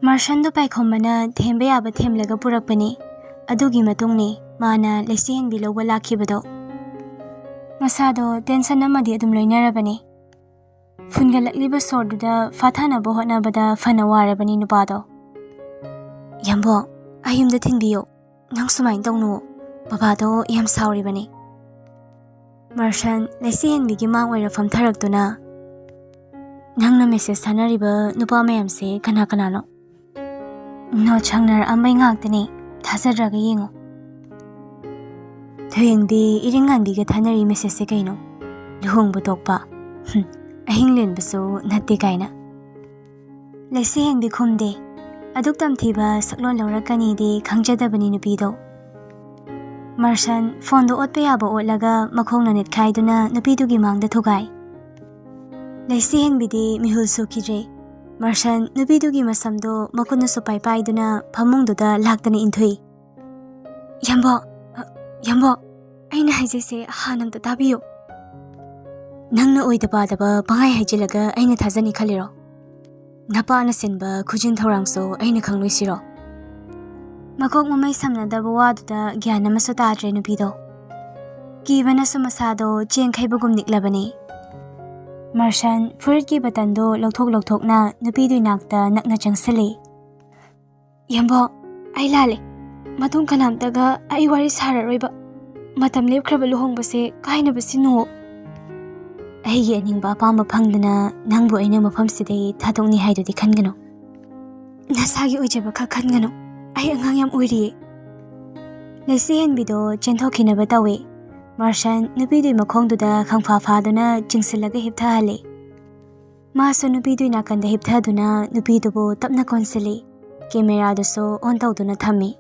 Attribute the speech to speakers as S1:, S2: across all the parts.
S1: ꯃꯥꯔꯁꯟꯗꯨ ꯄꯥꯏꯈꯣꯝꯕꯅ ꯊꯦꯝꯕ ꯌꯥꯕ ꯊꯦꯝꯂꯒ ꯄꯨꯔꯛꯄꯅꯤ꯫ ꯑꯗꯨꯒꯤ ꯃꯇꯨꯡꯅꯤ ꯃꯥꯅ ꯂꯩꯆꯤꯍꯦꯟꯕꯤ ꯂꯧꯕ ꯂꯥꯛꯈꯤꯕꯗꯣ꯫ ꯃꯁꯥꯗꯣ ꯇꯦꯟꯁꯟ ꯑꯃꯗꯤ ꯑꯗꯨꯝ ꯂꯣꯏꯅꯔꯕꯅꯤ꯫ ꯐꯨꯟꯒꯠꯂꯛꯂꯤꯕ ꯁꯣꯔꯗꯨꯗ ꯐꯥꯊꯅꯕ ꯍꯣꯠꯅꯕꯗ ꯐꯅ ꯋꯥꯔꯕꯅꯤ ꯅꯨꯄꯥꯗꯣ꯫ ꯌꯥꯝꯕꯣ, ꯑꯩ ꯌꯨꯝꯗ ꯊꯤꯟꯕꯤꯌꯣ꯫ ꯅꯪ ꯁꯨꯃꯥꯏꯅ ꯇꯧꯅꯨ, ꯕꯕꯥꯗꯣ ꯌꯥꯝ ꯁꯥꯎꯔꯤꯕꯅꯤ꯫ ꯃꯥꯔꯁꯟ ꯂꯩꯆꯤꯍꯦꯟꯕꯤꯒꯤ ꯃꯥꯡ ꯑꯣꯏꯔ ꯐꯝꯊꯔꯛꯇꯨꯅ, ꯅꯪꯅ ꯃꯦꯁꯦꯖ ꯊꯥꯅꯔꯤꯕ ꯅꯨꯄꯥ ꯃꯌꯥꯝꯁꯦ ꯀꯅꯥ ꯀꯅꯥꯅꯣ? ꯅꯣꯠ ꯍꯪꯅꯔꯛꯑꯝꯕꯩ ꯉꯥꯛꯇꯅꯤ, ꯊꯥꯖꯗ꯭ꯔꯒ ꯌꯦꯡꯉꯣ꯫ ꯊꯣꯏꯍꯦꯟꯕꯤ ꯏꯔꯤꯡꯉꯥꯟꯕꯤꯒ ꯊꯥꯅꯔꯤ ꯃꯦꯁꯦꯖꯁꯦ ꯀꯩꯅꯣ? ꯂꯨꯍꯣꯡꯕ ꯇꯣꯛꯄ, ꯑꯍꯤꯡ ꯂꯦꯟꯕꯁꯨ ꯅꯠꯇꯦ ꯀꯥꯏꯅ꯫ ꯂꯩꯆꯤꯍꯦꯟꯕꯤ ꯈꯨꯝꯗꯦ꯫ ꯑꯗꯨꯛ ꯇꯝꯊꯤꯕ ꯁꯛꯂꯣꯟ ꯂꯧꯔꯛꯀꯅꯤꯗꯤ ꯈꯪꯖꯗꯕꯅꯤ ꯅꯨꯄꯤꯗꯣ꯫ ꯃꯥꯔꯁꯟ ꯐꯣꯟꯗꯣ ꯑꯣꯠꯄ ꯌꯥꯕ ꯑꯣꯠꯂꯒ ꯃꯈꯣꯡꯅ ꯅꯦꯠꯈꯥꯏꯗꯨꯅ ꯅꯨꯄꯤꯗꯨꯒꯤ ꯃꯥꯡꯗ ꯊꯨꯒꯥꯏ꯫ ꯂꯩꯆꯤꯍꯦꯟꯕꯤꯗꯤ ꯃꯤꯍꯨꯜ ꯁꯨꯈꯤꯗ꯭ꯔꯦ꯫ ꯃꯥꯔꯁꯟ ꯅꯨꯄꯤꯗꯨꯒꯤ ꯃꯁꯝꯗꯣ ꯃꯈꯨꯠꯅ ꯁꯨꯄꯥꯏ ꯄꯥꯏꯗꯨꯅ ꯐꯃꯨꯡꯗꯨꯗ ꯂꯥꯛꯇꯅ ꯏꯟꯊꯨꯏ꯫ ꯌꯥꯝꯕꯣ, ꯑꯩꯅ ꯍꯥꯏꯖꯩꯁꯦ ꯍꯥꯟꯅ ꯑꯝꯇ ꯇꯥꯕꯤꯌꯨ꯫ ꯅꯪꯅ ꯑꯣꯏꯗ ꯄꯥꯗꯕ ꯄꯪꯍꯥꯏ ꯍꯥꯏꯖꯤꯜꯂꯒ ꯑꯩꯅ ꯊꯥꯖꯅꯤ ꯈꯜꯂꯤꯔꯣ? ꯅꯄꯥꯅ ꯁꯤꯟꯕ ꯈꯨꯖꯤꯟ ꯊꯧꯔꯥꯡꯁꯨ ꯑꯩꯅ ꯈꯪꯂꯣꯏꯁꯤꯔꯣ? ꯃꯀꯣꯛ ꯃꯃꯩ ꯁꯝꯅꯗꯕ ꯋꯥꯗꯨꯗ ꯒ꯭ꯌꯥꯟ ꯑꯃꯁꯨ ꯇꯥꯗ꯭ꯔꯦ ꯅꯨꯄꯤꯗꯣ꯫ ꯀꯤꯕꯅꯁꯨ ꯃꯁꯥꯗꯣ ꯆꯦꯡꯈꯩꯕꯒꯨꯝ ꯅꯤꯛꯂꯕꯅꯤ꯫ ꯃꯥꯔꯁꯟ ꯐꯨꯔꯤꯠꯀꯤ ꯕꯇꯟꯗꯣ ꯂꯧꯊꯣꯛꯅ ꯅꯨꯄꯤꯗꯨꯒꯤ ꯅꯥꯛꯇ ꯅꯛꯅ ꯆꯪꯁꯤꯜꯂꯤ꯫ ꯌꯥꯝꯕꯣ, ꯑꯩ ꯂꯥꯜꯂꯦ꯫ ꯃꯇꯨꯡ ꯀꯅꯥꯝꯇꯒ ꯑꯩ ꯋꯥꯔꯤ ꯁꯥꯔꯔꯣꯏꯕ꯫ ꯃꯇꯝ ꯂꯦꯞꯈ꯭ꯔꯕ ꯂꯨꯍꯣꯡꯕꯁꯦ ꯀꯥꯏꯅꯕꯁꯤꯅꯣ꯫ ꯑꯩꯒꯤ ꯑꯅꯤꯡꯕ ꯑꯄꯥꯝꯕ ꯐꯪꯗꯅ ꯅꯪꯕꯨ ꯑꯩꯅ ꯃꯐꯝꯁꯤꯗꯒꯤ ꯊꯥꯗꯣꯛꯅꯤ ꯍꯥꯏꯗꯨꯗꯤ ꯈꯟꯒꯅꯨ꯫ ꯅꯁꯥꯒꯤ ꯑꯣꯏꯖꯕ ꯈꯛ ꯈꯟꯒꯅꯨ, ꯑꯩ ꯑꯉꯥꯡ ꯌꯥꯝ ꯑꯣꯏꯔꯤꯌꯦ꯫ ꯂꯩꯆꯤꯍꯦꯟꯕꯤꯗꯣ ꯆꯦꯟꯊꯣꯛꯈꯤꯅꯕ ꯇꯧꯏ꯫ ꯃꯥꯔꯁꯟ ꯅꯨꯄꯤꯗꯨꯒꯤ ꯃꯈꯣꯡꯗꯨꯗ ꯈꯪꯐꯥ ꯐꯥꯗꯨꯅ ꯆꯤꯡꯁꯤꯜꯂꯒ ꯍꯤꯞꯊꯍꯜꯂꯤ꯫ ꯃꯥꯁꯨ ꯅꯨꯄꯤꯗꯨꯒꯤ ꯅꯥꯀꯟꯗ ꯍꯤꯞꯊꯗꯨꯅ ꯅꯨꯄꯤꯗꯨꯕꯨ ꯇꯞꯅ ꯀꯣꯟꯁꯤꯜꯂꯤ꯫ ꯀꯦꯃꯦꯔꯥꯗꯨꯁꯨ ꯑꯣꯟ ꯇꯧꯗꯨꯅ ꯊꯝꯃꯤ꯫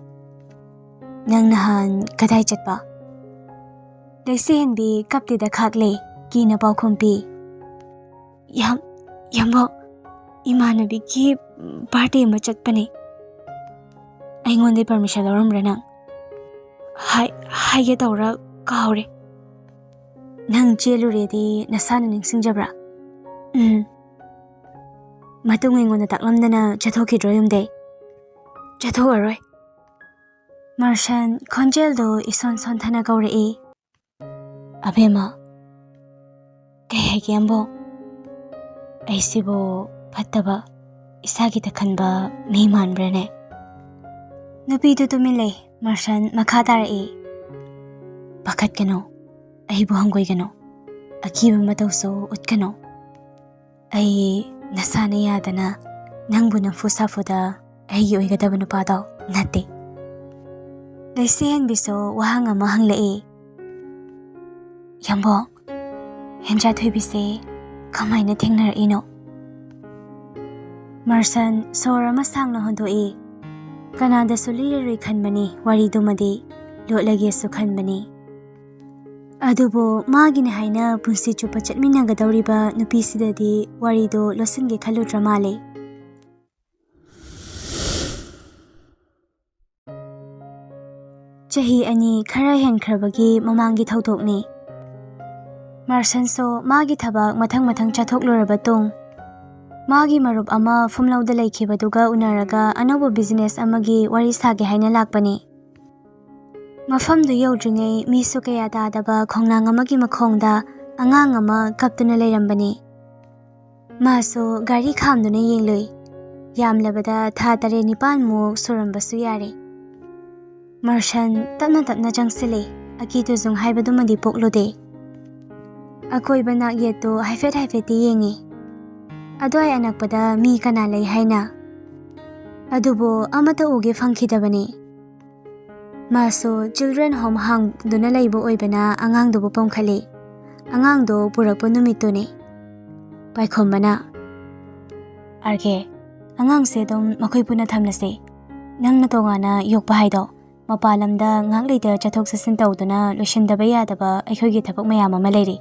S1: ꯅꯪ ꯅꯍꯥꯟ ꯀꯗꯥꯏ ꯆꯠꯄ? ꯂꯩꯆꯤꯍꯦꯟꯕꯤ ꯀꯞꯇꯦꯗ ꯈꯥꯛꯂꯦ, ꯀꯤꯅ ꯄꯥꯎꯈꯨꯝ ꯄꯤ꯫ ꯌꯥꯝꯕꯣ, ꯏꯃꯥꯟꯅꯕꯤꯒꯤ ꯕꯥꯔꯗꯦ ꯑꯃ ꯆꯠꯄꯅꯦ꯫ ꯑꯩꯉꯣꯟꯗꯩ ꯄꯔꯃꯤꯁꯟ ꯂꯧꯔꯝꯕ꯭ꯔꯥ ꯅꯪ? ꯍꯥꯏꯒꯦ ꯇꯧꯔ ꯀꯥꯎꯔꯦ꯫ ꯅꯪ ꯆꯦꯜꯂꯨꯔꯦꯗꯤ ꯅꯁꯥꯅ ꯅꯤꯡꯁꯤꯡꯖꯕ꯭ꯔꯥ? ꯃꯇꯨꯡ ꯑꯩꯉꯣꯟꯗ ꯇꯥꯛꯂꯝꯗꯅ ꯆꯠꯊꯣꯛꯈꯤꯗ꯭ꯔꯣ ꯌꯨꯝꯗꯩ? ꯆꯠꯊꯣꯛꯑꯔꯣꯏ꯫ ꯃꯥꯔꯁꯟ ꯈꯣꯟꯖꯦꯜꯗꯣ ꯏꯁꯣꯟ ꯁꯣꯟꯊꯅ ꯀꯧꯔꯛꯏ꯫ ꯑꯕꯦꯝꯃ, ꯀꯩ ꯍꯥꯏꯒꯦ ꯌꯥꯝꯕꯣ? ꯑꯩꯁꯤꯕꯨ ꯐꯠꯇꯕ, ꯏꯁꯥꯒꯤꯗ ꯈꯟꯕ ꯃꯤ ꯃꯥꯟꯕ꯭ꯔꯅꯦ? ꯅꯨꯄꯤꯗꯨ ꯇꯨꯃꯤꯟ ꯂꯩ꯫ ꯃꯥꯔꯁꯟ ꯃꯈꯥ ꯇꯥꯔꯛꯏ꯫ ꯄꯥꯈꯠꯀꯅꯨ, ꯑꯩꯕꯨ ꯍꯪꯒꯣꯏꯒꯅꯨ, ꯑꯀꯤꯕ ꯃꯇꯧꯁꯨ ꯎꯠꯀꯅꯨ꯫ ꯑꯩ ꯅꯁꯥꯅ ꯌꯥꯗꯅ ꯅꯪꯕꯨ ꯅꯝꯐꯨ ꯁꯥꯐꯨꯗ ꯑꯩꯒꯤ ꯑꯣꯏꯒꯗꯕ ꯅꯨꯄꯥꯗꯣ ꯅꯠꯇꯦ꯫ ꯂꯩꯆꯤꯍꯦꯟꯕꯤꯁꯨ ꯋꯥꯍꯪ ꯑꯃ ꯍꯪꯂꯛꯏ꯫ ꯌꯥꯝꯕꯣ, ꯍꯦꯟꯖꯥꯊꯣꯏꯕꯤꯁꯦ ꯀꯃꯥꯏꯅ ꯊꯦꯡꯅꯔꯛꯏꯅꯣ? ꯃꯥꯔꯁꯟ ꯁꯣꯔ ꯑꯃ ꯁꯥꯡꯅ ꯍꯣꯟꯗꯣꯛꯏ꯫ ꯀꯅꯥꯗꯁꯨ ꯂꯤꯔꯔꯣꯏ ꯈꯟꯕꯅꯤ ꯋꯥꯔꯤꯗꯨꯃꯗꯤ, ꯂꯣꯠꯂꯒꯦꯁꯨ ꯈꯟꯕꯅꯤ꯫ ꯑꯗꯨꯕꯨ ꯃꯥꯒꯤꯅ ꯍꯥꯏꯅ ꯄꯨꯟꯁꯤ ꯆꯨꯞꯄ ꯆꯠꯃꯤꯟꯅꯒꯗꯧꯔꯤꯕ ꯅꯨꯄꯤꯁꯤꯗꯗꯤ ꯋꯥꯔꯤꯗꯣ ꯂꯣꯠꯁꯤꯟꯒꯦ ꯈꯜꯂꯨꯗ꯭ꯔ ꯃꯥꯜꯂꯦ꯫ ꯆꯍꯤ 2 ꯈꯔ ꯍꯦꯟꯈ꯭ꯔꯕꯒꯤ ꯃꯃꯥꯡꯒꯤ ꯊꯧꯗꯣꯛꯅꯤ꯫ ꯃꯥꯔꯁꯟꯁꯨ ꯃꯥꯒꯤ ꯊꯕꯛ ꯃꯊꯪ ꯆꯠꯊꯣꯛꯂꯨꯔꯕ ꯇꯨꯡ ꯃꯥꯒꯤ ꯃꯔꯨꯞ ꯑꯃ ꯐꯨꯝꯂꯧꯗ ꯂꯩꯈꯤꯕꯗꯨꯒ ꯎꯅꯔꯒ ꯑꯅꯧꯕ ꯕꯤꯖꯤꯅꯦꯁ ꯑꯃꯒꯤ ꯋꯥꯔꯤ ꯁꯥꯒꯦ ꯍꯥꯏꯅ ꯂꯥꯛꯄꯅꯤ꯫ ꯃꯐꯝꯗꯨ ꯌꯧꯗ꯭ꯔꯤꯉꯩ ꯃꯤꯁꯨ ꯀꯌꯥ ꯇꯥꯗꯕ ꯈꯣꯡꯅꯥꯡ ꯑꯃꯒꯤ ꯃꯈꯣꯡꯗ ꯑꯉꯥꯡ ꯑꯃ ꯀꯞꯇꯨꯅ ꯂꯩꯔꯝꯕꯅꯤ꯫ ꯃꯥꯁꯨ ꯒꯥꯔꯤ ꯈꯥꯝꯗꯨꯅ ꯌꯦꯡꯂꯨꯏ꯫ ꯌꯥꯝꯂꯕꯗ ꯊꯥ 8-9ꯃꯨꯛ ꯁꯨꯔꯝꯕꯁꯨ ꯌꯥꯔꯦ꯫ ꯃꯥꯔꯁꯟ ꯇꯞꯅ ꯆꯪꯁꯤꯜꯂꯤ꯫ ꯑꯀꯤ ꯇꯨꯖꯨꯡ ꯍꯥꯏꯕꯗꯨꯃꯗꯤ ꯄꯣꯛꯂꯨꯗꯦ꯫ ꯑꯀꯣꯏꯕ ꯅꯥꯛꯌꯦꯠꯇꯨ ꯍꯥꯏꯐꯦꯠꯇꯤ ꯌꯦꯡꯉꯤ꯫ ꯑꯗꯨꯋꯥꯏ ꯑꯅꯛꯄꯗ ꯃꯤ ꯀꯅꯥ ꯂꯩ ꯍꯥꯏꯅ? ꯑꯗꯨꯕꯨ ꯑꯃꯠꯇ ꯎꯒꯦ ꯐꯪꯈꯤꯗꯕꯅꯤ꯫ ꯃꯥꯁꯨ ꯆꯤꯜꯗ꯭ꯔꯦꯟ ꯍꯣꯝ ꯍꯥꯡꯗꯨꯅ ꯂꯩꯕ ꯑꯣꯏꯕꯅ ꯑꯉꯥꯡꯗꯨꯕꯨ ꯄꯣꯝꯈꯠꯂꯤ꯫ ꯑꯉꯥꯡꯗꯣ ꯄꯨꯔꯛꯄ ꯅꯨꯃꯤꯠꯇꯨꯅꯤ꯫ ꯄꯥꯏꯈꯣꯝꯕꯅ, ꯑꯥꯔꯒꯦ, ꯑꯉꯥꯡꯁꯦ ꯑꯗꯨꯝ ꯃꯈꯣꯏ ꯄꯨꯟꯅ ꯊꯝꯂꯁꯦ꯫ ꯅꯪꯅ ꯇꯣꯉꯥꯟꯅ ꯌꯣꯛꯄ ꯍꯥꯏꯗꯣ ꯃꯄꯥꯟ ꯂꯝꯗ ꯉꯥꯛ ꯂꯩꯇ ꯆꯠꯊꯣꯛ ꯆꯠꯁꯤꯟ ꯇꯧꯗꯨꯅ ꯂꯣꯏꯁꯤꯟꯗꯕ ꯌꯥꯗꯕ ꯑꯩꯈꯣꯏꯒꯤ ꯊꯕꯛ ꯃꯌꯥꯝ ꯑꯃ ꯂꯩꯔꯤ꯫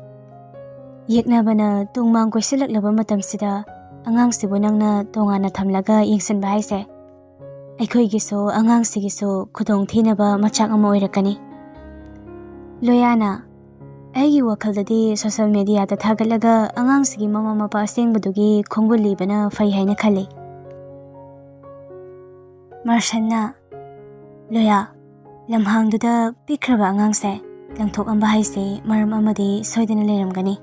S1: ꯌꯦꯛꯅꯕꯅ ꯇꯨꯡꯃꯥꯡ ꯀꯣꯏꯁꯤꯜꯂꯛꯂꯕ ꯃꯇꯝꯁꯤꯗ ꯑꯉꯥꯡꯁꯤꯕꯨ ꯅꯪꯅ ꯇꯣꯉꯥꯟꯅ ꯊꯝꯂꯒ ꯌꯦꯡꯁꯤꯟꯕ ꯍꯥꯏꯁꯦ ꯑꯩꯈꯣꯏꯒꯤꯁꯨ ꯑꯉꯥꯡꯁꯤꯒꯤꯁꯨ ꯈꯨꯗꯣꯡꯊꯤꯅꯕ ꯃꯆꯥꯛ ꯑꯃ ꯑꯣꯏꯔꯛꯀꯅꯤ꯫ ꯂꯣꯌꯥꯅ, ꯑꯩꯒꯤ ꯋꯥꯈꯜꯗꯗꯤ ꯁꯣꯁꯤꯌꯦꯜ ꯃꯤꯗꯤꯌꯥꯗ ꯊꯥꯒꯠꯂꯒ ꯑꯉꯥꯡꯁꯤꯒꯤ ꯃꯃꯥ ꯃꯄꯥ ꯑꯁꯦꯡꯕꯗꯨꯒꯤ ꯈꯣꯡꯒꯨꯜ ꯂꯤꯕꯅ ꯐꯩ ꯍꯥꯏꯅ ꯈꯜꯂꯤ꯫ ꯂꯣꯌꯥꯅ, ꯑꯩꯒꯤ ꯋꯥꯈꯜꯗꯗꯤ ꯁꯣꯁꯤꯌꯦꯜ ꯃꯤꯗꯤꯌꯥꯗ ꯊꯥꯒꯠꯂꯒ ꯑꯉꯥꯡꯁꯤꯒꯤ ꯃꯃꯥ ꯃꯄꯥ ꯑꯁꯦꯡꯕꯗꯨꯒꯤ ꯈꯣꯡꯒꯨꯜ ꯂꯤꯕꯅ ꯐꯩ ꯍꯥꯏꯅ ꯈꯜꯂꯤ꯫ Marshanna, Loya, lamhangduda pikraba angangse, langthokamba haise maram amadi soidana leramgani.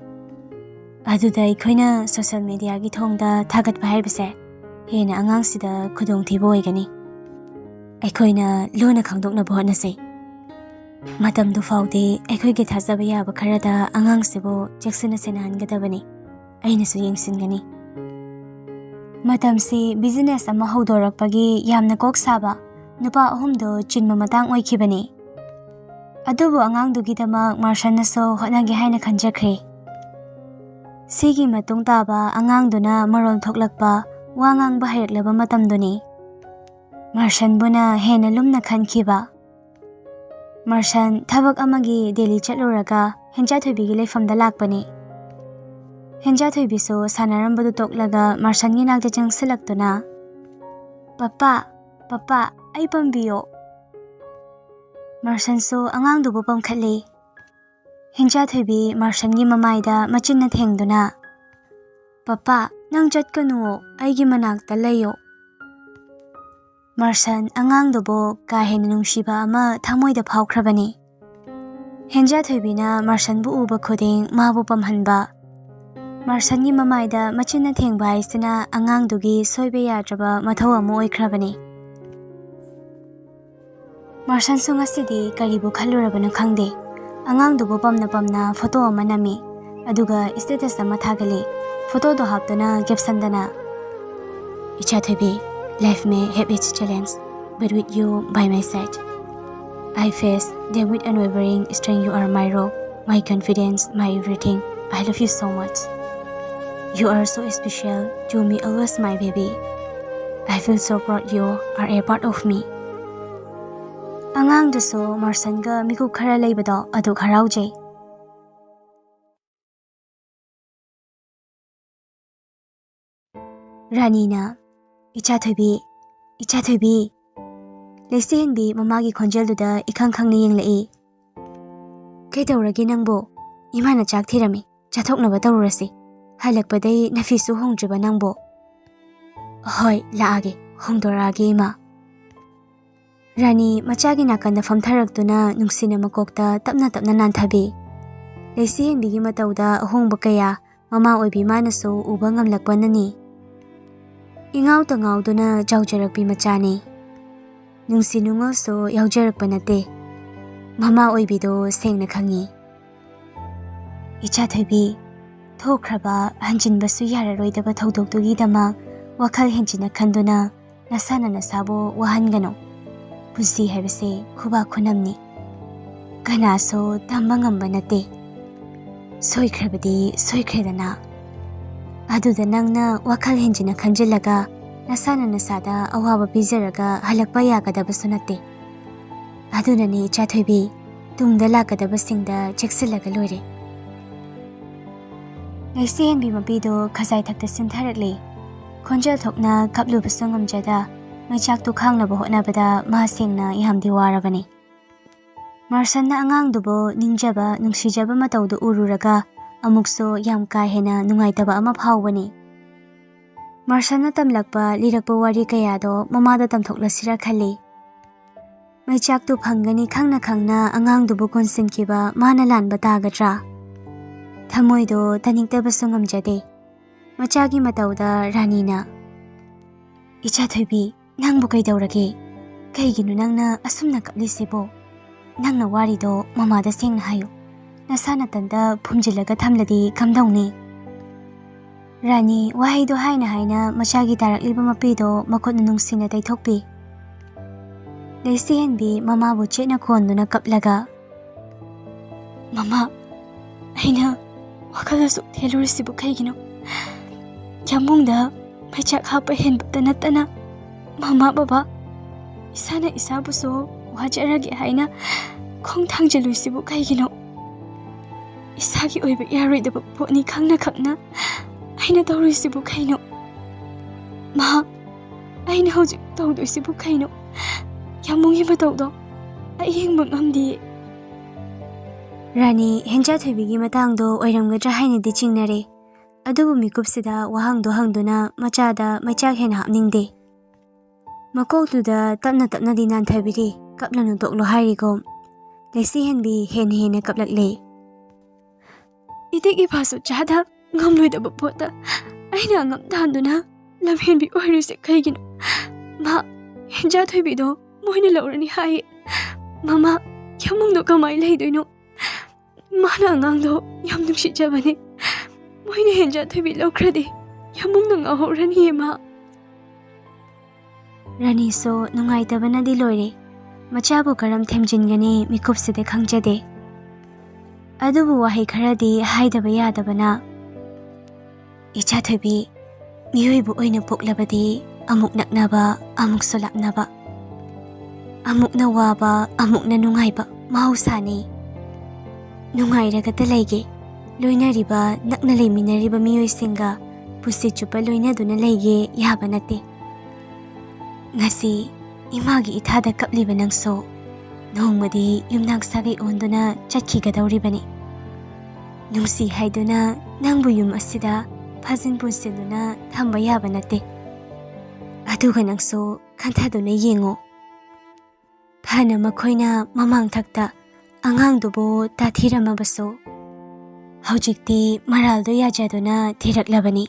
S1: Aduda aikoina social media gi thongda thagatpa haibase, hena angangsida khudongthiba oigani. Aikoina lona khangdoknaba hotnase. Matamdu faude aikoigi thajaba yaba kharada angangsibo cheksina senhangadabani. Ainasu yengsingani. Matamsi business ama haudorakpagi yamna kok saba nupa ahumdo chinma matang oikibani. Adubu angangdugidamak Marshannaso hotnagi haina khanjakhre. Sigi matung taba angangduna marol thoklakpa wangangba haireklaba matamduni. Marshanbuna hena lumna khankhiba. Marshan thabak amagi daily chatluraga henjathoibigi leifamda lakpani. Henjathoibiso sanarambadu toklaga Marshangi nakta changsilaktuna. Papa, ai pambiyo. Marshanso angangdubu pamkhatli. Henjathoibi Marshangi mamaida machinna thengduna. Papa, nang chatkanu aigi manakta layo. Marshan angangdubu kahena nungshiba ama thamoida phawkhrabani. Henjathoibina Marshanbu uba khuding mabu pamhanba. Marshangi mamaida machinna thengba haisina angangdugi soibe yadraba mathau amu oikhrabani. Marshanso ngasidi karibu khalurabana khangde. Angangdubu pamna photo ama nami. Aduga status ama thagali. Photo do haptana captiondana. Ichathoibi, life may have its challenge, but with you by my side, I face them with unwavering strength. You are my rock, my confidence, my everything. I love you so much. You are so special to me, always my baby. I feel so proud you are a part of me. Angangduso Marshanga miku khara leibado adu harauje. Ranina, Ichathoibi, Leisihenbi mamagi khonjelduda ikhangkhangni yenglei. Kaitawragi nangbo, imana chak thirami, chathoknaba tawrasi. Halakpadai nafisu hongdriba nangbo. Hoi, laage, hongdorage ima. Rani machagi nakanda famtharaktuna nungsina makokta tapna nanthabi. Leisihenbigi matawda ahongba kaya mama oibi manaso uba ngamlakpanani. Ingaw tangawduna jawjarakpi machani. Nungsinungoso yawjarakpa nate. Mama oibido sengna khangi. Ichathoibi, thokhraba hanjinbasu yararoidaba thodoktugidamak wakhal henjina khanduna nasana nasabo wahangano. Punsi haibase khuba khunamni. Kanaso tamba ngamba nate. Soikhrabadi soikhredana. Aduda nangna wakhal henjina khanjilaga nasana nasada awaba pizaraga halakpa yagadabasu nate. Adunani Ichathoibi tungda lakadabasingda cheksilaga loire. Leisihenbi mapido khazai thakta sintharakli. Khonjel thokna kaplubasu ngamjada maichak tu khangnaba hotnabada mahasengna ihamdi warabani. Marshanna angangdubo ningjaba nungsijaba matawdu ururaga amukso yam kahena nungaitaba ama phawbani. Marshanna tamlakpa lirakpa wari kayado mamada tamthoklasira khali. Maichak tu phangani khangna angangdubo konsinkiba mana lanba tagadra. Thamoido taniktabasu ngamjade. Machagi matawda Ranina. Ichathoibi, nangbu kaidawrage. Kaiginu nangna asumna kaplisibo. Nangna warido mamada sengna hayo. Nasana tanda phumjilaga thamladi kamdawni. Rani wahaido haina machagi tarakliba mapido makhotna nungsina taithokpi. Leisihenbi mamabu chetna khonduna kaplaga. Mama, aina wakalasu thelurisibu kaigino. Yamungda maichak hapa henbata natana. Mama baba, isana isabuso wajaragi haina khong thangjaluisibu kaigino. Isagi oiba yaroidaba poni khangna aina tawruisibu kaino. Ma, aina hojik tawduisibu kaino. Yamungi matawdo ayengba ngamdi. Rani Henjathoibigi matangdo oiramgadra hainadi chingnare. Adubu mikupsida wahangdo hangduna machada maichak hena hapningde. Makotuda tapna tapnadi nanthabiri kaplanu toklo hairigom Lesi henbi hen kaplakle. Itegi pasu chada ngamloidaba pota aina ngam tanduna lamhenbi oirise kaigino ma henja thoibido moina laurani hai mama yamungdo kamai leidoino mana ngangdo yam nungsi jabane moina henja thoibi laukrade yamungdo ngahorani ma Rani so nungaitabana di loire Machabu karam themjingani mikupside khangjade adubu wahi kharadi haidaba yadabana icha thobi miyoibu oina poklabadi amuk naknaba amuk solaknaba amuk na waba amuk na nungaiba mahausani nungairaga talaige loinariba nakna leiminariba miyoisinga pusi chupa loinaduna leige yaba nate ngasi Imagi ithada kapliba nangso nongmadi yumnak sagai onduna chakhigadawribani nungsi haiduna nangbu yum asida phajin punsiluna thamba yaba nate aduga nangso khanthaduna yengo phana makhoina mamang thakta angangdubo tathiramabaso haujikti maraldo yajaduna thiraklabani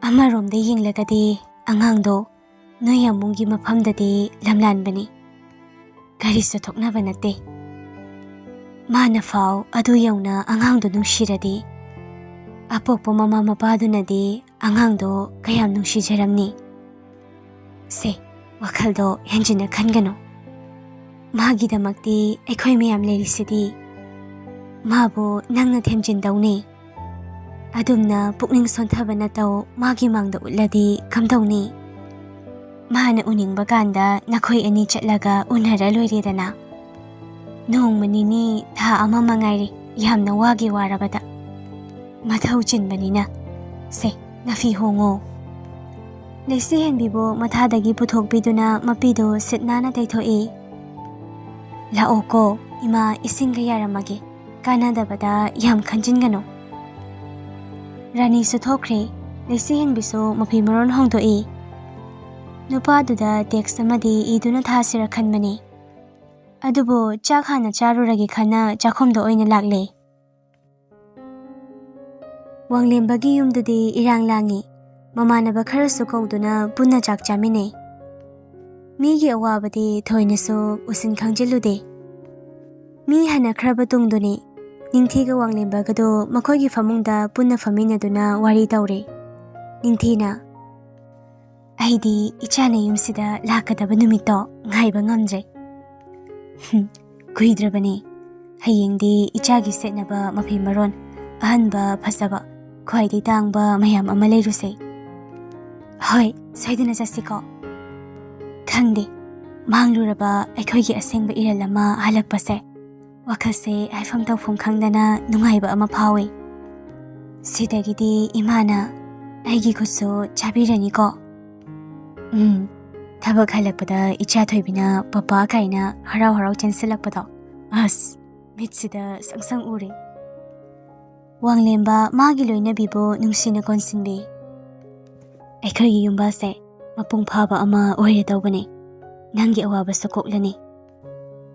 S1: amaromde yenglagadi angangdo Noyamungi mapamdadi lamlanbani Gariso thoknaba nate Mana fao adu yauna angangdo nungshiradi Apokpo mama mapadunadi angangdo kayam nungshijaramni Se wakaldo henjina khangano Magidamakti ekhoi miyam lerisidi Mabu nangna themjindawni Adumna pukning sonthabana taw magi mangda utladi kamdawni Mahana uning baganda nakoy ani chatlaga unhara loiredana. Noong manini tha ama mangairi yamna wagi warabada. Mathaw chinbanina. Se, nafi hongo. Lesi henbibo mathadagi puthokbiduna mapido sitnana taythoi. Lao ko ima isinga yaramagi. Kanadabada yam khanjingano. Rani suthokre. Lesi henbiso mapimaron hongdoi. Nupaduda text amadi iduna thasira khanmani adubo chak hana charuragi khana chakhomdo oina lagle wanglembagi yumdudi irang langi mamanaba kharasu kauduna punna chak chamine migi awabadi thoinasu usin khangjilude mi hana khraba tungduni ningthiga wanglembagado makhoigi famungda punna faminaduna wari tawre ningthina Aidi ichana yumsida lakadaba numito ngaiba ngamjre. Kuidrabani. Hayengdi ichagi setnaba mapi maron ahanba phasaba khwaidi tangba mayam ama leiruse. Hoi, soiduna jasiko. Khangdi. Mangluraba aikhoigi asengba iralama halakpase. Wakase aifam tawfum khangdana nungaiba ama phawi. Sidagidi imana aigi khutsu chabirani ko. Thabak halakpada icha thoibina papa kaina harau chansilakpada as mitsida sangsang uri wanglemba magi loina bibo nungsina konsinbe aikhoigi yumba se mapung phaba ama oire tawbane nangi awaba sakoklani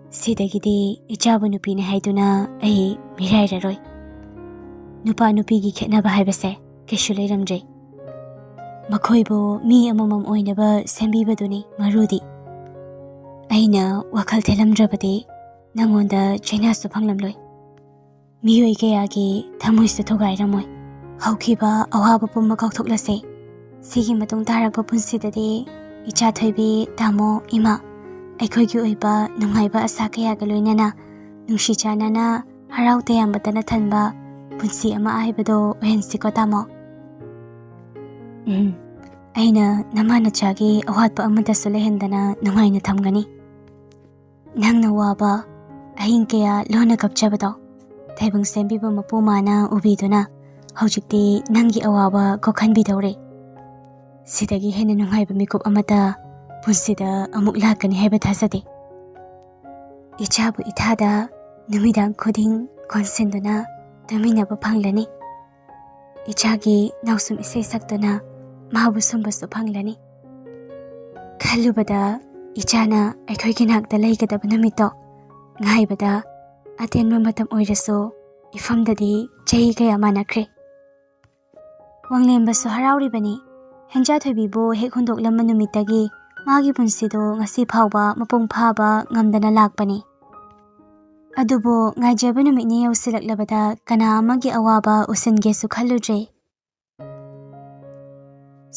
S1: sidagidi ichabu nupine haiduna ai mirairaroi nupa nupigi khetnaba haibase keshu leiramjre Makhoibo mi amamam oinaba sembibaduni marudi aina wakal thelamdrabadi nangonda chainasu phanglamloi miyoi kayagi thamoisa thogairamoi haukiba awaba pumma kauthoklase sigi matung tarakpa punsidadi icha thoibi tamo ima aikhoigi oiba nungaiba asa kayaga loinana nungshi chanana harau tayambatana thanba punsi ama aibado ohensiko tamo Aina namana chagi awatpa amada sulehendana nungaina thamgani. Nangna waba ahin kaya lona kapchabado. Taibang sembiba mapumana ubiduna. Haujikti nangi awaba kokhanbidawre. Sidagi hena nungaiba mikup amada punsida amuk lakani haiba thasade. Ichabu ithada numidang khuding konsenduna tuminaba phanglani. Ichagi nausum isay saktuna Mahabu sumbasu phanglani. Khallubada ichana aithoigi nakta leigedaba numito ngaibada atenba matam oirasu ifamdadi chahi kaya manakre. Wanglembasu harauribani henja thoibibu hek hundoklamba numitagi magi punsido ngasi phawba mapung phaba ngamdana lakpani. Adubo ngaijaba numitni yausilaklabada kana amagi awaba usingesu khalludre.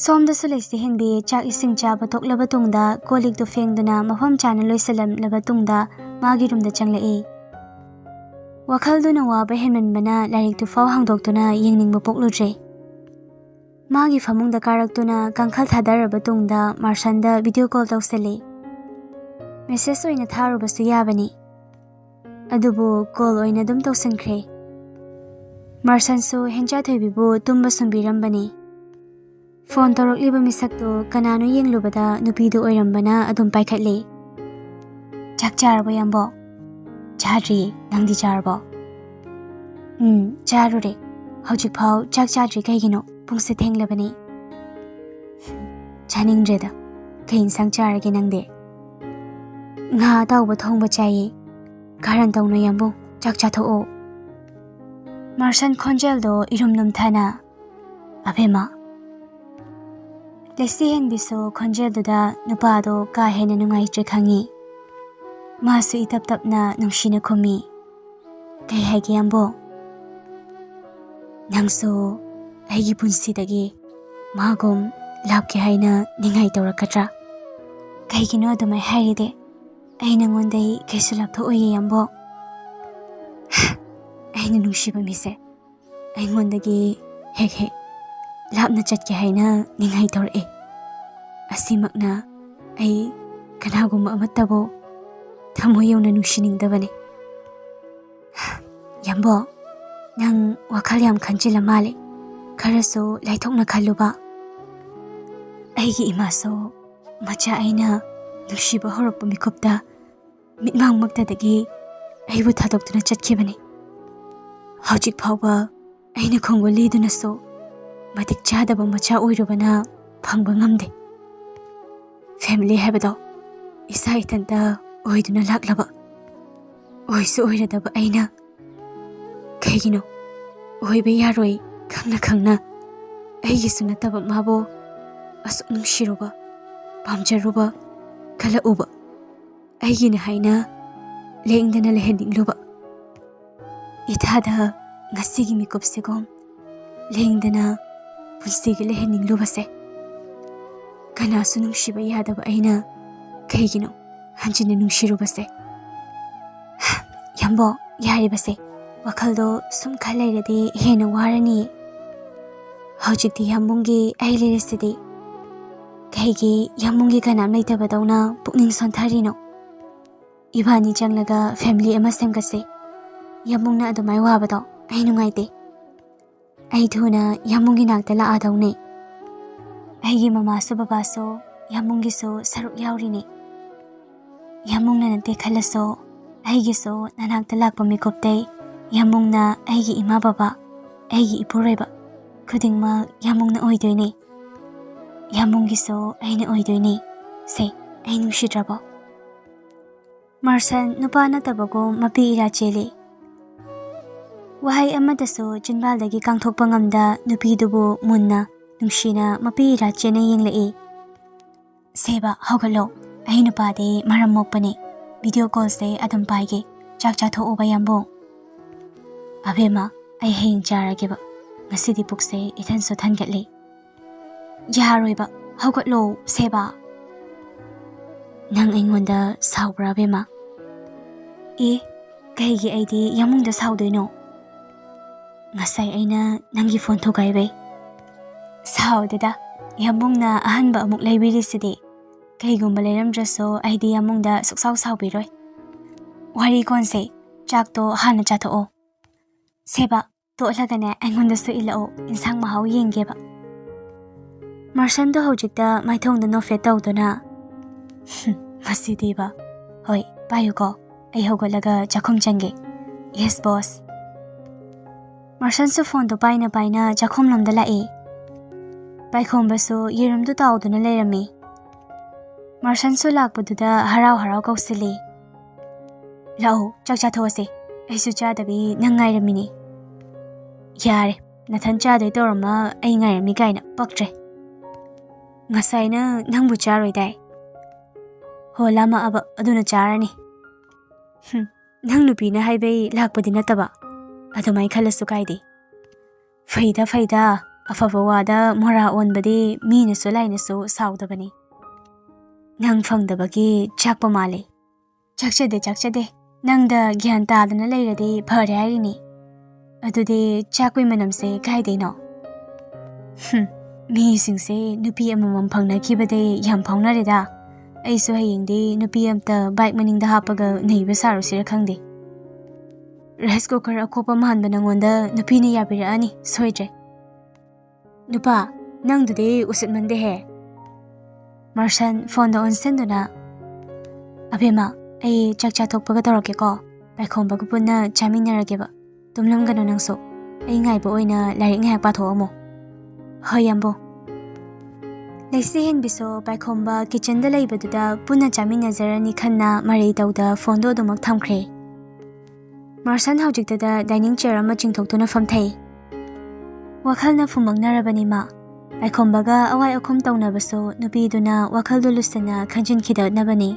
S1: Somdasu leisi henbi chak ising chaba toklaba tungda kolik tu fengduna mafam chana loisalamlaba tungda magi rumda changlai. Wakhalduna waba henmanbana lairik tu faw hangdoktuna yengningba pokludre. Magi famungda karaktuna kangkhal thadaraba tungda Marshanda video call tawsali. Message oina tharubasu yabani. Adubu call oina dum tawsankre. Marshansu henja thoibibu tumba sumbirambani. Phone torokliba misakto kanano yenglubada nupidu oirambana adum paikhatli. Chak charabo yambo. Chadri nangdi charbo. Charure. Hojik phau chak chadri kaigino pungse thenglabani. Chaningdreda. Kain sang charage nangde. Nga tawba thongba chaye. Karan tawno yambo chak chatho. Marshan khonjeldo irumnum thana. Abema. Lesi henbiso khonjelduda nupado ka hena nungaitre khangi. Masu itap tapna nungshina khumi. Kay haigi yambo. Nangso aigi punsidagi magum lapke haina ningai tawrakatra. Kaigino adumai hairide. Aina ngondai kaisu laptho oye yambo. Aina nungshiba mise. Aingondagi hek lapna chatke haina ningai tawre. Asimakna ai kanaguma amatabo thamo yawna nungshiningdabane. Yambo nang wakhal yam khanchila male kharaso laithokna khalluba. Aigi imaso macha aina nushiba horokpa mikopta mitmang maktadagi aibu thadoktuna chatkibani. Hojik phawba aina khongwa lidunaso matik chadaba macha oirubana phangba ngamde. Family habado isa itanta oiduna laklaba. Oisu oiradaba aina kaigino oiba yaroi khangna aigi sunataba mabo asuk nungshiruba pamjaruba kala uba aigi na haina lengdana lehendingluba. Ithada ngasigi mikopsegom lengdana punsigi lehendinglubase. Kanasu nungshiba yadaba aina kaigino hanjina nungshirubase. Yambo yaribase wakhaldo sum khalairadi hena warani. Hojikti yambungi aileresidi kaigi yambungi kanam leitabadawna pukning sontharino. Ibani janglaga family ama semgase. Yambungna adumai wabado ai nungaite. Ai thuna yambungi nakta laadawne. Aigi mamaso babaso yambungiso saruk yawrini. Yambungna nante khalaso aigiso nanakta lakpa mikoptei yambungna aigi ima baba aigi ipuraiba khudingma yambungna oidoine. Yambungiso aina oidoine se ai nungshidrabo. Marsan nupa natabago mapi ira chele. Wahai amadaso jinbaldagi kangthokpa ngamda nupidubu munna nungshina mapi ira chena yenglai. Seba hawgalo ai nupade maram mokpane. Video call se adum paige chak chatho oba yambong. Abema ai heng charageba ngasidi pukse ithan so thangatle. Yaroiba hawgatlo seba. Nang aingonda sawbra bema. Kaigi aidi yamungda sawdoino. Ngasai aina nangi phone thogaibe. Sawdeda yamungna ahanba amuk laibirisidi. Kaigumba leiramdraso aidi yamungda suksaw sawbiroi. Wari konse chakto hana chatho. Seba to lagane aingonda su ilao insang mahaw yengeba. Marshando hojikta maithongda no fetawdona. Masidiba. Hoi, payuko. Ay hogolaga jakhum change. Yes, boss. Marshansu phone to paina jakhum lamda lae. Paikhombasu yerum tu tawduna leirami. ꯃꯥꯔꯁꯟꯁꯨ ꯂꯥꯛꯄꯗꯨꯗ ꯍꯔꯥꯎ ꯍꯔꯥꯎ ꯀꯧꯁꯤꯜꯂꯤ. ꯂꯥꯛꯑꯣ ꯆꯥꯛ ꯆꯥꯊꯣꯛꯑꯁꯤ. ꯑꯩꯁꯨ ꯆꯥꯗꯕꯤ ꯅꯪ ꯉꯥꯏꯔꯝꯃꯤꯅꯤ. ꯌꯥꯔꯦ, ꯅꯊꯟ ꯆꯥꯗꯣꯏ ꯇꯧꯔꯝꯃ ꯑꯩ ꯉꯥꯏꯔꯝꯃꯤ ꯀꯥꯏꯅ ꯄꯛꯇ꯭ꯔꯦ. ꯉꯁꯥꯏꯅ ꯅꯪꯕꯨ ꯆꯥꯔꯣꯏꯗꯥꯏ? ꯍꯣ ꯂꯥꯝꯃꯛꯑꯕ ꯑꯗꯨꯅ ꯆꯥꯔꯅꯤ. ꯅꯪ ꯅꯨꯄꯤꯅ ꯍꯥꯏꯕꯩ ꯂꯥꯛꯄꯗꯤ ꯅꯠꯇꯕ. ꯑꯗꯨꯃꯥꯏ ꯈꯜꯂꯁꯨ ꯀꯥꯏꯗꯦ. ꯐꯩꯗ ꯑꯐꯕ ꯋꯥꯗ ꯃꯣꯔꯥ ꯑꯣꯟꯕꯗꯤ ꯃꯤꯅꯁꯨ ꯂꯥꯏꯅꯁꯨ ꯁꯥꯎꯗꯕꯅꯤ. ꯅꯪ ꯐꯪꯗꯕꯒꯤ ꯆꯥꯛꯄ ꯃꯥꯜꯂꯦ. ꯆꯥꯛꯆꯗꯦ. ꯅꯪꯗ ꯒ꯭ꯌꯥꯟ ꯇꯥꯗꯅ ꯂꯩꯔꯗꯤ ꯐꯔꯦ ꯍꯥꯏꯔꯤꯅꯤ. ꯑꯗꯨꯗꯤ ꯆꯥꯛꯄꯩ ꯃꯅꯝꯁꯦ ꯀꯥꯏꯗꯩꯅꯣ? ꯃꯤꯁꯤꯡꯁꯦ ꯅꯨꯄꯤ ꯑꯃꯃꯝ ꯐꯪꯅꯈꯤꯕꯗꯩ ꯌꯥꯝ ꯐꯥꯎꯅꯔꯦꯗ. ꯑꯩꯁꯨ ꯍꯌꯦꯡꯗꯤ ꯅꯨꯄꯤ ꯑꯝꯇ ꯕꯥꯏꯛ ꯃꯅꯤꯡꯗ ꯍꯥꯞꯄꯒ ꯅꯩꯕ ꯁꯥꯔꯨꯁꯤꯔ ꯈꯪꯗꯦ. ꯔꯥꯏꯁ ꯀꯨꯀꯔ ꯑꯀꯣꯞꯄ ꯃꯥꯟꯕ ꯅꯪꯉꯣꯟꯗ ꯅꯨꯄꯤꯅ ꯌꯥꯕꯤꯔꯛꯑꯅꯤ ꯁꯣꯏꯗ꯭ꯔꯦ. ꯅꯨꯄꯥ, ꯅꯪꯗꯨꯗꯤ ꯎꯁꯤꯠꯃꯟꯗꯦꯍꯦ. ꯃꯥꯔꯁꯟ ꯐꯣꯟꯗ ꯑꯣꯟꯁꯤꯟꯗꯨꯅ, ꯑꯕꯦꯝꯃ, ꯑꯩ ꯆꯥꯛ ꯆꯥꯊꯣꯛꯄꯒ ꯇꯧꯔꯛꯀꯦꯀꯣ. ꯄꯥꯏꯈꯣꯝꯕꯒ ꯄꯨꯟꯅ ꯆꯥꯃꯤꯟꯅꯔꯒꯦꯕ. ꯇꯨꯝꯂꯝꯒꯅꯨ ꯅꯪꯁꯨ. ꯑꯩ ꯉꯥꯏꯕ ꯑꯣꯏꯅ ꯂꯥꯏꯔꯤꯛ ꯉꯥꯏꯍꯥꯛ ꯄꯥꯊꯣꯛꯑꯝꯃꯣ. ꯍꯣꯏ ꯌꯥꯝꯕꯣ. ꯂꯩꯁꯦꯍꯦꯟꯕꯤꯁꯨ ꯄꯥꯏꯈꯣꯝꯕ ꯀꯤꯆꯟꯗ ꯂꯩꯕꯗꯨꯗ ꯄꯨꯟꯅ ꯆꯥꯃꯤꯟꯅꯖꯔꯅꯤ ꯈꯟꯅ ꯃꯔꯩ ꯇꯧꯗ ꯐꯣꯟꯗꯣ ꯑꯗꯨꯃꯛ ꯊꯝꯈ꯭ꯔꯦ. ꯃꯥꯔꯁꯟ ꯍꯧꯖꯤꯛꯇꯗ ꯗꯥꯏꯅꯤꯡ ꯆꯤꯌꯔ ꯑꯃ ꯆꯤꯡꯊꯣꯛꯇꯨꯅ ꯐꯝꯊꯩ. ꯋꯥꯈꯜꯅ ꯐꯨꯝꯃꯛꯅꯔꯕꯅꯤ ꯃꯥ. ꯄꯥꯏꯈꯣꯝꯕꯒ ꯑꯋꯥꯏ ꯑꯈꯨꯝ ꯇꯧꯅꯕꯁꯨ ꯅꯨꯄꯤꯗꯨꯅ ꯋꯥꯈꯜꯗꯨ ꯂꯨꯁꯟꯅ ꯈꯟꯖꯤꯟꯈꯤꯗꯅꯕꯅꯤ.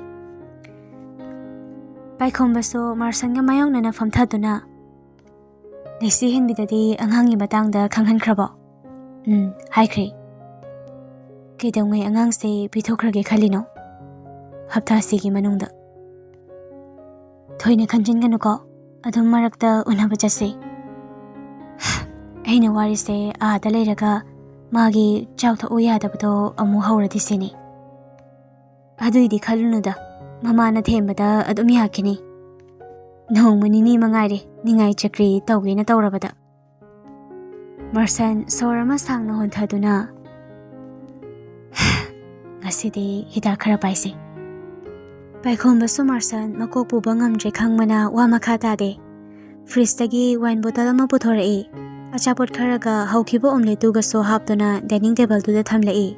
S1: ꯄꯥꯏꯈꯣꯝꯕꯁꯨ ꯃꯥꯔꯁꯟꯒ ꯃꯥꯌꯣꯛꯅꯅ ꯐꯝꯊꯗꯨꯅ, ꯂꯩꯁꯦꯍꯦꯟꯕꯤꯗꯗꯤ ꯑꯉꯥꯡꯒꯤ ꯃꯇꯥꯡꯗ ꯈꯪꯍꯟꯈ꯭ꯔꯕꯣ? ꯍꯥꯏꯈ꯭ꯔꯦ. ꯀꯩꯗꯧꯉꯩ ꯑꯉꯥꯡꯁꯦ ꯄꯤꯊꯣꯛꯈ꯭ꯔꯒꯦ ꯈꯜꯂꯤꯅꯣ? ꯍꯞꯇꯥꯁꯤꯒꯤ ꯃꯅꯨꯡꯗ. ꯊꯣꯏꯅ ꯈꯟꯖꯤꯟꯒꯅꯨꯀꯣ. ꯑꯗꯨꯝ ꯃꯔꯛꯇ ꯎꯅꯕ ꯆꯠꯁꯦ. ꯑꯩꯅ ꯋꯥꯔꯤꯁꯦ ꯑꯥꯗ ꯂꯩꯔꯒ ꯃꯥꯒꯤ ꯆꯥꯎꯊꯣꯛꯎ ꯌꯥꯗꯕꯗꯣ ꯑꯃꯨꯛ ꯍꯧꯔꯗꯤ ꯁꯤꯅꯤ. ꯑꯗꯨꯏꯗꯤ ꯈꯜꯂꯨꯅꯨꯗ. ꯃꯃꯥꯅ ꯊꯦꯝꯕꯗ ꯑꯗꯨꯝ ꯌꯥꯈꯤꯅꯤ. ꯅꯣꯡꯃ ꯅꯤꯅꯤ ꯃꯉꯥꯏꯔꯦ ꯅꯤꯡꯉꯥꯏ ꯆꯀ꯭ꯔꯤ ꯇꯧꯒꯦꯅ ꯇꯧꯔꯕꯗ. ꯃꯥꯔꯁꯟ ꯁꯣꯔ ꯑꯃ ꯁꯥꯡꯅ ꯍꯣꯟꯊꯗꯨꯅ, ꯉꯁꯤꯗꯤ ꯍꯤꯗꯥꯛ ꯈꯔ ꯄꯥꯏꯁꯦ. ꯄꯥꯏꯈꯣꯝꯕꯁꯨ ꯃꯥꯔꯁꯟ ꯃꯀꯣꯛ ꯄꯨꯕ ꯉꯝꯗ꯭ꯔꯦ ꯈꯪꯕꯅ ꯋꯥ ꯃꯈꯥ ꯇꯥꯗꯦ. ꯐ꯭ꯔꯤꯖꯇꯒꯤ ꯋꯥꯏꯟ ꯕꯣꯇꯜ ꯑꯃ ꯄꯨꯊꯣꯔꯛꯏ. ꯑꯆꯥꯄꯣꯠ ꯈꯔꯒ ꯍꯧꯈꯤꯕ ꯑꯣꯝꯂꯦꯠꯇꯨꯒꯁꯨ ꯍꯥꯞꯇꯨꯅ ꯗꯥꯏꯅꯤꯡ ꯇꯦꯕꯜꯗꯨꯗ ꯊꯝꯂꯛꯏ.